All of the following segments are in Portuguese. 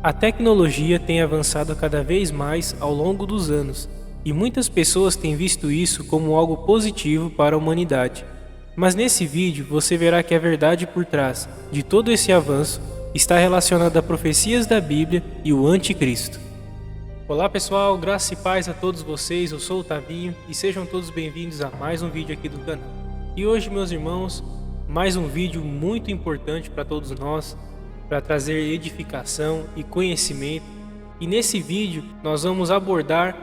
A tecnologia tem avançado cada vez mais ao longo dos anos, e muitas pessoas têm visto isso como algo positivo para a humanidade. Mas nesse vídeo você verá que a verdade por trás de todo esse avanço está relacionada a profecias da Bíblia e o Anticristo. Olá pessoal, graça e paz a todos vocês, eu sou o Tavinho e sejam todos bem-vindos a mais um vídeo aqui do canal. E hoje, meus irmãos, mais um vídeo muito importante para todos nós, para trazer edificação e conhecimento. E nesse vídeo nós vamos abordar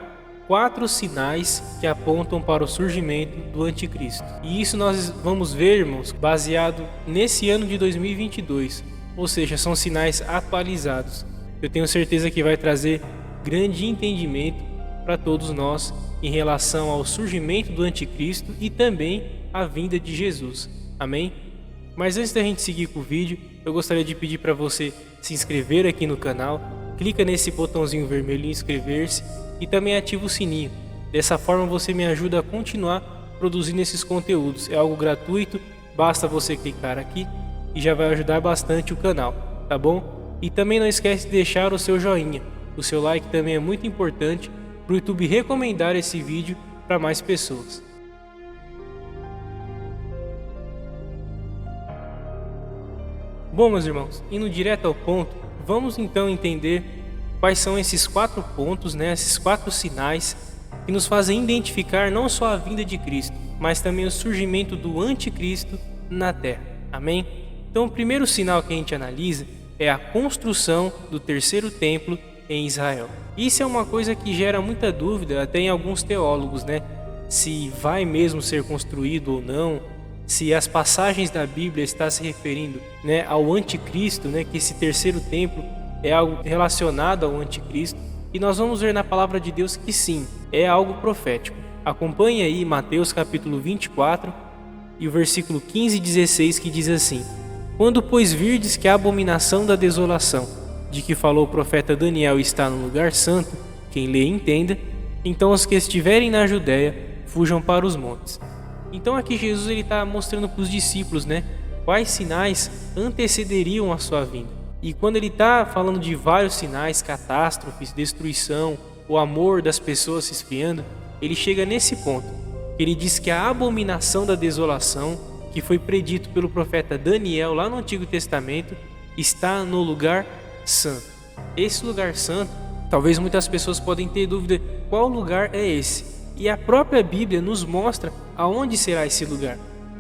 4 sinais que apontam para o surgimento do Anticristo. E isso nós vamos ver, irmãos, baseado nesse ano de 2022, ou seja, são sinais atualizados. Eu tenho certeza que vai trazer grande entendimento para todos nós em relação ao surgimento do Anticristo e também à vinda de Jesus. Amém? Mas antes da gente seguir com o vídeo, eu gostaria de pedir para você se inscrever aqui no canal, clica nesse botãozinho vermelho em inscrever-se e também ativa o sininho. Dessa forma você me ajuda a continuar produzindo esses conteúdos. É algo gratuito, basta você clicar aqui e já vai ajudar bastante o canal, tá bom? E também não esquece de deixar o seu joinha. O seu like também é muito importante para o YouTube recomendar esse vídeo para mais pessoas. Bom, meus irmãos, indo direto ao ponto, vamos então entender quais são esses 4 pontos, esses 4 sinais que nos fazem identificar não só a vinda de Cristo, mas também o surgimento do Anticristo na Terra. Amém? Então, o primeiro sinal que a gente analisa é a construção do terceiro templo em Israel. Isso é uma coisa que gera muita dúvida até em alguns teólogos, se vai mesmo ser construído ou não, se as passagens da Bíblia estão se referindo ao Anticristo, que esse terceiro templo é algo relacionado ao Anticristo. E nós vamos ver na palavra de Deus que sim, é algo profético. Acompanhe aí Mateus capítulo 24 e o versículo 15 e 16 que diz assim: Quando pois virdes que a abominação da desolação, de que falou o profeta Daniel, está no lugar santo, quem lê entenda, então os que estiverem na Judéia fujam para os montes. Então aqui Jesus está mostrando para os discípulos quais sinais antecederiam a sua vinda. E quando ele está falando de vários sinais, catástrofes, destruição, o amor das pessoas se esfriando, ele chega nesse ponto. Ele diz que a abominação da desolação, que foi predito pelo profeta Daniel lá no Antigo Testamento, está no lugar santo. Esse lugar santo, talvez muitas pessoas podem ter dúvida qual lugar é esse. E a própria Bíblia nos mostra aonde será esse lugar.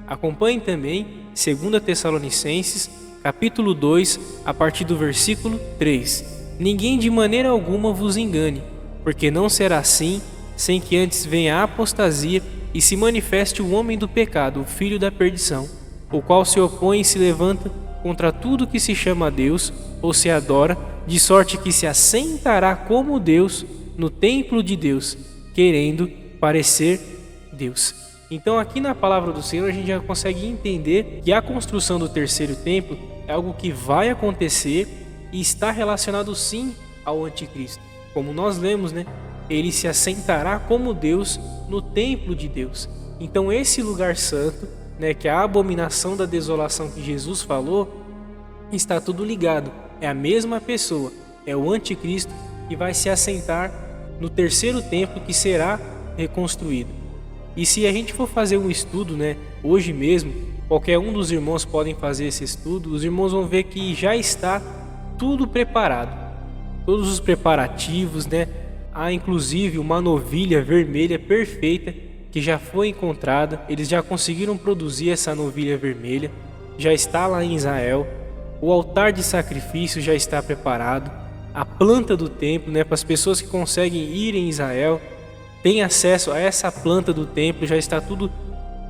Acompanhe também 2 Tessalonicenses, capítulo 2, a partir do versículo 3. Ninguém de maneira alguma vos engane, porque não será assim, sem que antes venha a apostasia e se manifeste o homem do pecado, o filho da perdição, o qual se opõe e se levanta contra tudo que se chama Deus ou se adora, de sorte que se assentará como Deus no templo de Deus, querendo parecer Deus. Então aqui na palavra do Senhor a gente já consegue entender que a construção do terceiro templo é algo que vai acontecer e está relacionado sim ao Anticristo. Como nós lemos, ele se assentará como Deus no templo de Deus. Então esse lugar santo, que é a abominação da desolação que Jesus falou, está tudo ligado. É a mesma pessoa, é o Anticristo que vai se assentar no terceiro templo que será reconstruído. E se a gente for fazer um estudo, hoje mesmo, qualquer um dos irmãos podem fazer esse estudo, os irmãos vão ver que já está tudo preparado. Todos os preparativos, há inclusive uma novilha vermelha perfeita que já foi encontrada, eles já conseguiram produzir essa novilha vermelha, já está lá em Israel, o altar de sacrifício já está preparado, a planta do templo, para as pessoas que conseguem ir em Israel, tem acesso a essa planta do templo, já está tudo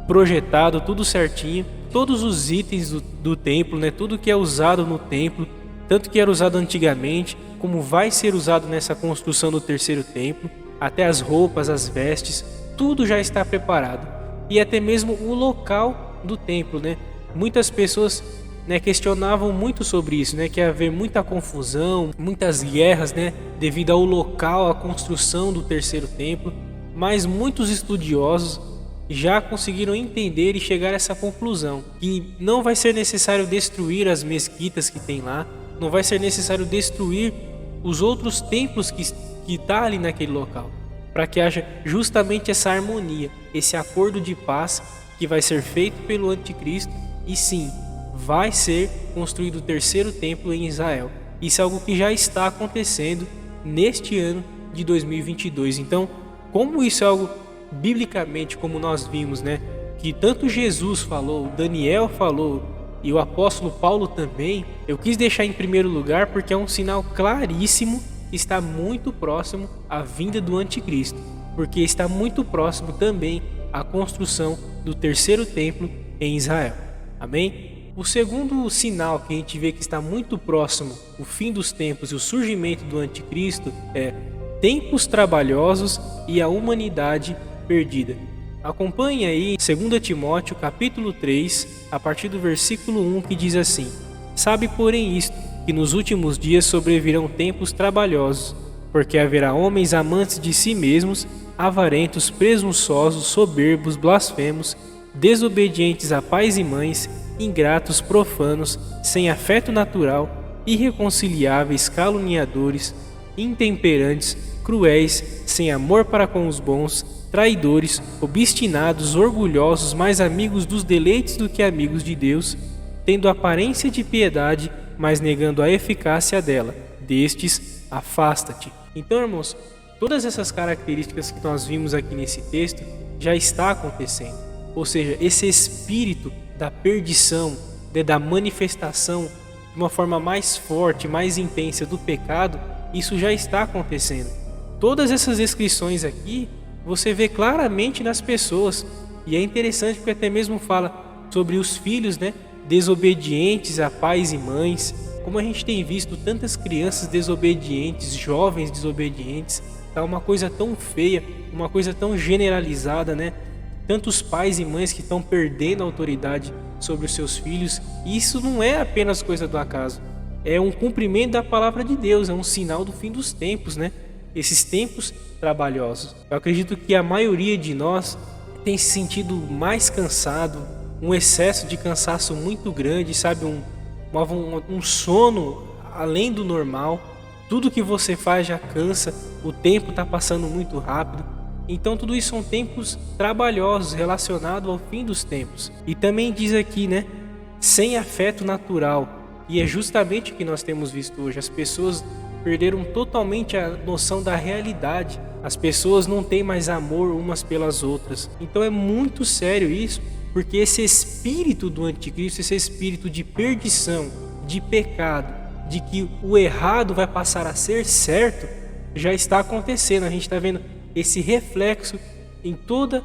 projetado, tudo certinho, todos os itens do templo, tudo que é usado no templo, tanto que era usado antigamente, como vai ser usado nessa construção do terceiro templo, até as roupas, as vestes, tudo já está preparado. E até mesmo o local do templo, Muitas pessoas questionavam muito sobre isso, que ia haver muita confusão, muitas guerras, devido ao local, à construção do terceiro templo, mas muitos estudiosos já conseguiram entender e chegar a essa conclusão, que não vai ser necessário destruir as mesquitas que tem lá, não vai ser necessário destruir os outros templos que está ali naquele local, para que haja justamente essa harmonia, esse acordo de paz que vai ser feito pelo anticristo, e sim, vai ser construído o terceiro templo em Israel. Isso é algo que já está acontecendo neste ano de 2022. Então, como isso é algo biblicamente, como nós vimos, né, que tanto Jesus falou, Daniel falou e o apóstolo Paulo também, eu quis deixar em primeiro lugar porque é um sinal claríssimo que está muito próximo à vinda do anticristo, porque está muito próximo também à construção do terceiro templo em Israel. Amém? O segundo sinal que a gente vê que está muito próximo o fim dos tempos e o surgimento do anticristo é tempos trabalhosos e a humanidade perdida. Acompanhe aí 2 Timóteo capítulo 3, a partir do versículo 1, que diz assim: Sabe, porém, isto, que nos últimos dias sobrevirão tempos trabalhosos, porque haverá homens amantes de si mesmos, avarentos, presunçosos, soberbos, blasfemos, desobedientes a pais e mães, ingratos, profanos, sem afeto natural, irreconciliáveis, caluniadores, intemperantes, cruéis, sem amor para com os bons, traidores, obstinados, orgulhosos, mais amigos dos deleites do que amigos de Deus, tendo aparência de piedade, mas negando a eficácia dela. Destes, afasta-te. Então, irmãos, todas essas características que nós vimos aqui nesse texto já está acontecendo. Ou seja, esse espírito da perdição, da manifestação de uma forma mais forte, mais intensa do pecado, isso já está acontecendo. Todas essas descrições aqui você vê claramente nas pessoas, e é interessante porque até mesmo fala sobre os filhos, né, desobedientes a pais e mães, como a gente tem visto tantas crianças desobedientes, jovens desobedientes, tá uma coisa tão feia, uma coisa tão generalizada, né? Tantos pais e mães que estão perdendo a autoridade sobre os seus filhos. E isso não é apenas coisa do acaso. É um cumprimento da palavra de Deus, é um sinal do fim dos tempos, né? Esses tempos trabalhosos. Eu acredito que a maioria de nós tem se sentido mais cansado, um excesso de cansaço muito grande, sabe? Um sono além do normal. Tudo que você faz já cansa, o tempo está passando muito rápido. Então tudo isso são tempos trabalhosos relacionados ao fim dos tempos. E também diz aqui, né, sem afeto natural. E é justamente o que nós temos visto hoje. As pessoas perderam totalmente a noção da realidade. As pessoas não têm mais amor umas pelas outras. Então é muito sério isso, porque esse espírito do anticristo, esse espírito de perdição, de pecado, de que o errado vai passar a ser certo, já está acontecendo. A gente está vendo esse reflexo em toda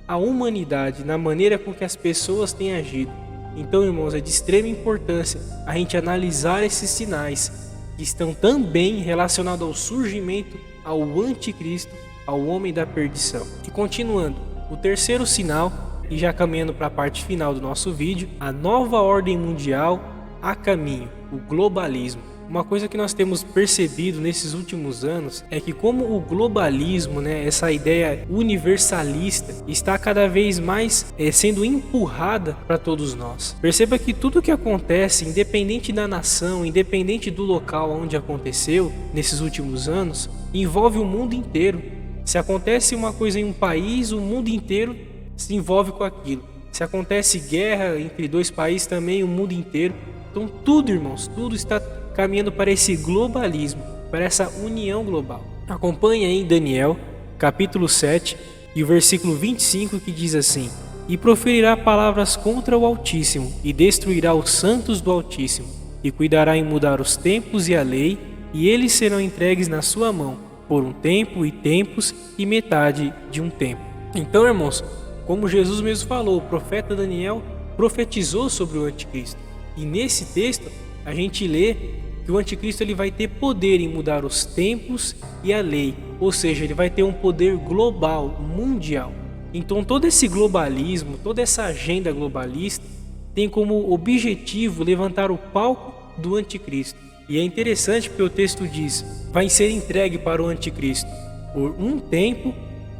a humanidade, na maneira com que as pessoas têm agido. Então, irmãos, é de extrema importância a gente analisar esses sinais que estão também relacionados ao surgimento, ao anticristo, ao homem da perdição. E continuando, o terceiro sinal, e já caminhando para a parte final do nosso vídeo, a nova ordem mundial a caminho, o globalismo. Uma coisa que nós temos percebido nesses últimos anos é que como o globalismo, né, essa ideia universalista, está cada vez mais sendo empurrada para todos nós. Perceba que tudo que acontece, independente da nação, independente do local onde aconteceu nesses últimos anos, envolve o mundo inteiro. Se acontece uma coisa em um país, o mundo inteiro se envolve com aquilo. Se acontece guerra entre dois países, também o mundo inteiro. Então tudo, irmãos, tudo está caminhando para esse globalismo, para essa união global. Acompanhe aí em Daniel, capítulo 7, e o versículo 25, que diz assim: E proferirá palavras contra o Altíssimo, e destruirá os santos do Altíssimo, e cuidará em mudar os tempos e a lei, e eles serão entregues na sua mão, por um tempo e tempos, e metade de um tempo. Então, irmãos, como Jesus mesmo falou, o profeta Daniel profetizou sobre o anticristo. E nesse texto, a gente lê que o anticristo ele vai ter poder em mudar os tempos e a lei, ou seja, ele vai ter um poder global, mundial. Então todo esse globalismo, toda essa agenda globalista tem como objetivo levantar o palco do anticristo. E é interessante porque o texto diz, vai ser entregue para o anticristo por um tempo,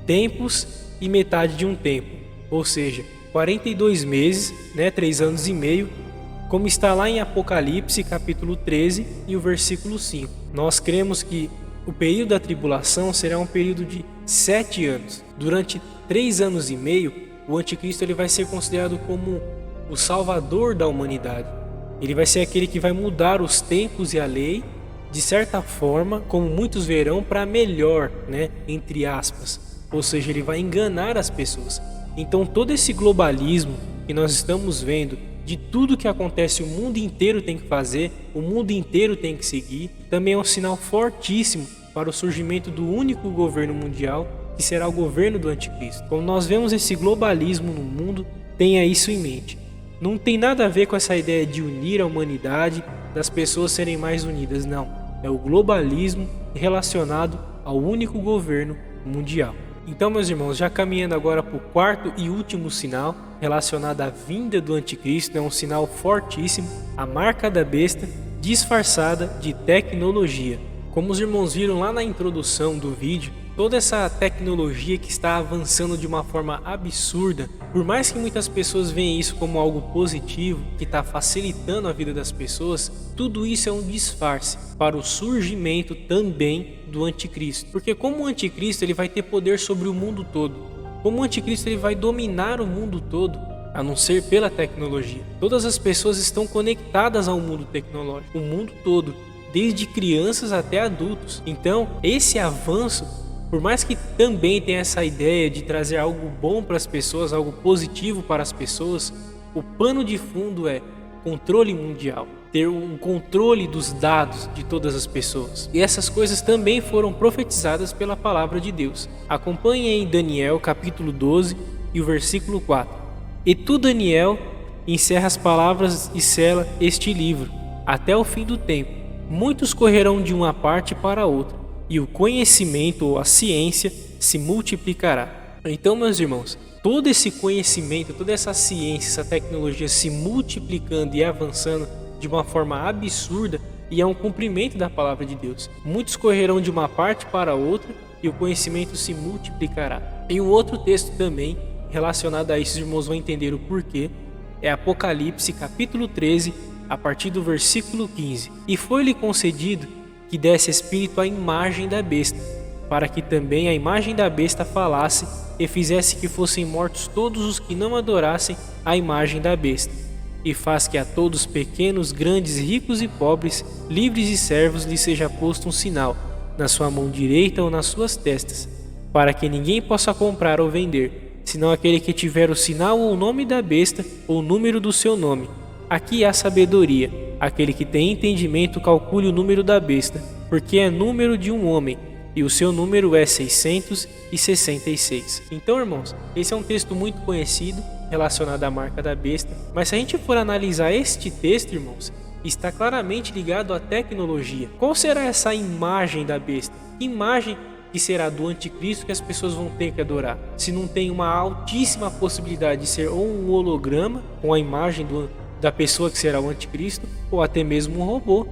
tempos e metade de um tempo, ou seja, 42 meses, 3 anos e meio, como está lá em Apocalipse, capítulo 13 e o versículo 5. Nós cremos que o período da tribulação será um período de 7 anos. Durante 3 anos e meio, o anticristo ele vai ser considerado como o salvador da humanidade. Ele vai ser aquele que vai mudar os tempos e a lei, de certa forma, como muitos verão, para melhor, né? Entre aspas. Ou seja, ele vai enganar as pessoas. Então todo esse globalismo que nós estamos vendo, de tudo que acontece, o mundo inteiro tem que fazer, o mundo inteiro tem que seguir, também é um sinal fortíssimo para o surgimento do único governo mundial, que será o governo do anticristo. Quando nós vemos esse globalismo no mundo, tenha isso em mente. Não tem nada a ver com essa ideia de unir a humanidade, das pessoas serem mais unidas, não. É o globalismo relacionado ao único governo mundial. Então, meus irmãos, já caminhando agora para o quarto e último sinal relacionado à vinda do anticristo, é um sinal fortíssimo, a marca da besta disfarçada de tecnologia. Como os irmãos viram lá na introdução do vídeo, toda essa tecnologia que está avançando de uma forma absurda, por mais que muitas pessoas veem isso como algo positivo, que está facilitando a vida das pessoas, tudo isso é um disfarce para o surgimento também do anticristo. Porque como o anticristo ele vai ter poder sobre o mundo todo, como o anticristo ele vai dominar o mundo todo, a não ser pela tecnologia. Todas as pessoas estão conectadas ao mundo tecnológico, o mundo todo, desde crianças até adultos. Então, esse avanço, por mais que também tenha essa ideia de trazer algo bom para as pessoas, algo positivo para as pessoas, o pano de fundo é controle mundial, ter um controle dos dados de todas as pessoas. E essas coisas também foram profetizadas pela palavra de Deus. Acompanhe em Daniel capítulo 12 e o versículo 4. E tu, Daniel, encerra as palavras e sela este livro até o fim do tempo. Muitos correrão de uma parte para outra, e o conhecimento ou a ciência se multiplicará. Então, meus irmãos, todo esse conhecimento, toda essa ciência, essa tecnologia se multiplicando e avançando de uma forma absurda, e é um cumprimento da palavra de Deus. Muitos correrão de uma parte para outra e o conhecimento se multiplicará. Em um outro texto também relacionado a isso, os irmãos vão entender o porquê, é Apocalipse capítulo 13, a partir do versículo 15. E foi-lhe concedido que desse espírito à imagem da besta, para que também a imagem da besta falasse e fizesse que fossem mortos todos os que não adorassem a imagem da besta. E faz que a todos, pequenos, grandes, ricos e pobres, livres e servos, lhe seja posto um sinal, na sua mão direita ou nas suas testas, para que ninguém possa comprar ou vender, senão aquele que tiver o sinal ou o nome da besta ou o número do seu nome. Aqui há sabedoria. Aquele que tem entendimento calcule o número da besta, porque é número de um homem, e o seu número é 666. Então, irmãos, esse é um texto muito conhecido, relacionado à marca da besta. Mas se a gente for analisar este texto, irmãos, está claramente ligado à tecnologia. Qual será essa imagem da besta? Que imagem que será do anticristo que as pessoas vão ter que adorar? Se não tem uma altíssima possibilidade de ser ou um holograma, com a imagem da pessoa que será o anticristo, ou até mesmo um robô.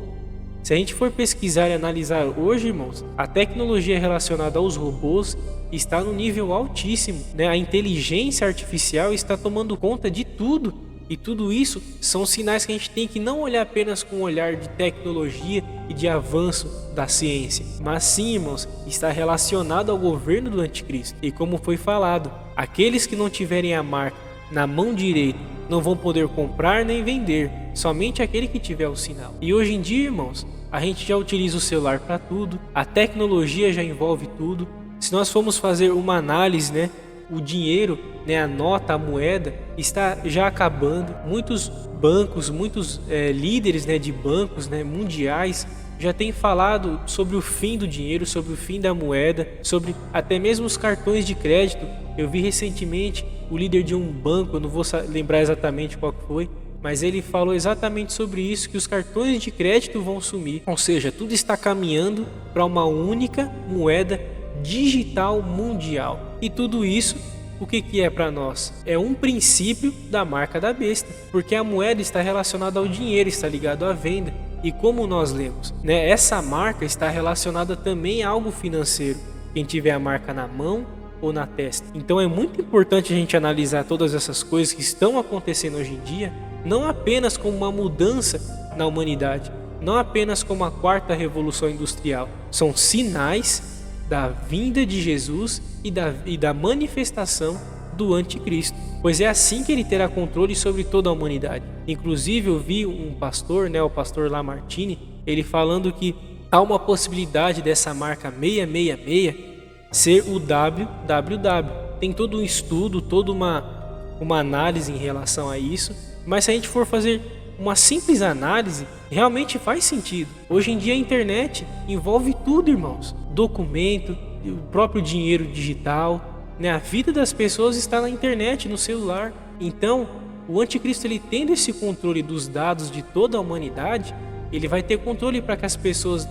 Se a gente for pesquisar e analisar hoje, irmãos, a tecnologia relacionada aos robôs está no nível altíssimo, né? A inteligência artificial está tomando conta de tudo, e tudo isso são sinais que a gente tem que não olhar apenas com um olhar de tecnologia e de avanço da ciência, mas sim, irmãos, está relacionado ao governo do anticristo. E como foi falado, aqueles que não tiverem a marca na mão direita não vão poder comprar nem vender, somente aquele que tiver o sinal. E hoje em dia, irmãos, a gente já utiliza o celular para tudo, a tecnologia já envolve tudo. Se nós formos fazer uma análise, né, o dinheiro, né, a nota, a moeda está já acabando. Muitos bancos, muitos líderes, né, de bancos, né, mundiais já têm falado sobre o fim do dinheiro, sobre o fim da moeda, sobre até mesmo os cartões de crédito. Eu vi recentemente o líder de um banco, eu não vou lembrar exatamente qual foi, mas ele falou exatamente sobre isso, que os cartões de crédito vão sumir. Ou seja, tudo está caminhando para uma única moeda digital mundial. E tudo isso, o que é para nós? É um princípio da marca da besta, porque a moeda está relacionada ao dinheiro, está ligado à venda. E como nós lemos, né, essa marca está relacionada também a algo financeiro. Quem tiver a marca na mão ou na testa. Então é muito importante a gente analisar todas essas coisas que estão acontecendo hoje em dia, não apenas como uma mudança na humanidade, não apenas como a quarta revolução industrial, são sinais da vinda de Jesus e da manifestação do anticristo, pois é assim que ele terá controle sobre toda a humanidade. Inclusive eu vi um pastor, o pastor Lamartine, ele falando que há uma possibilidade dessa marca 666 ser o www. Tem todo um estudo, toda uma análise em relação a isso, mas se a gente for fazer uma simples análise, realmente faz sentido. Hoje em dia a internet envolve tudo, irmãos. Documento, o próprio dinheiro digital, a vida das pessoas está na internet, no celular. Então, o anticristo, ele tendo esse controle dos dados de toda a humanidade, ele vai ter controle para que as pessoas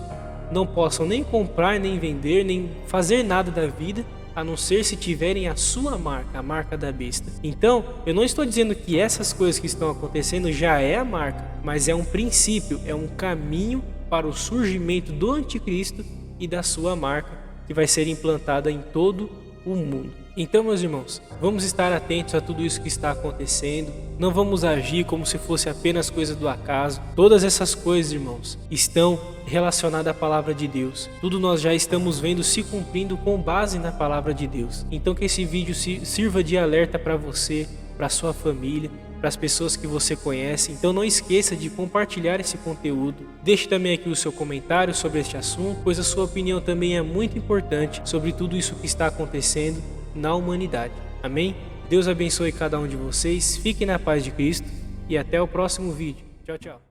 não possam nem comprar, nem vender, nem fazer nada da vida, a não ser se tiverem a sua marca, a marca da besta. Então, eu não estou dizendo que essas coisas que estão acontecendo já é a marca, mas é um princípio, é um caminho para o surgimento do anticristo e da sua marca, que vai ser implantada em todo o mundo. Então, meus irmãos, vamos estar atentos a tudo isso que está acontecendo. Não vamos agir como se fosse apenas coisa do acaso. Todas essas coisas, irmãos, estão relacionadas à palavra de Deus. Tudo nós já estamos vendo se cumprindo com base na palavra de Deus. Então que esse vídeo sirva de alerta para você, para sua família, para as pessoas que você conhece. Então não esqueça de compartilhar esse conteúdo. Deixe também aqui o seu comentário sobre este assunto, pois a sua opinião também é muito importante sobre tudo isso que está acontecendo na humanidade. Amém? Deus abençoe cada um de vocês, fiquem na paz de Cristo e até o próximo vídeo. Tchau, tchau.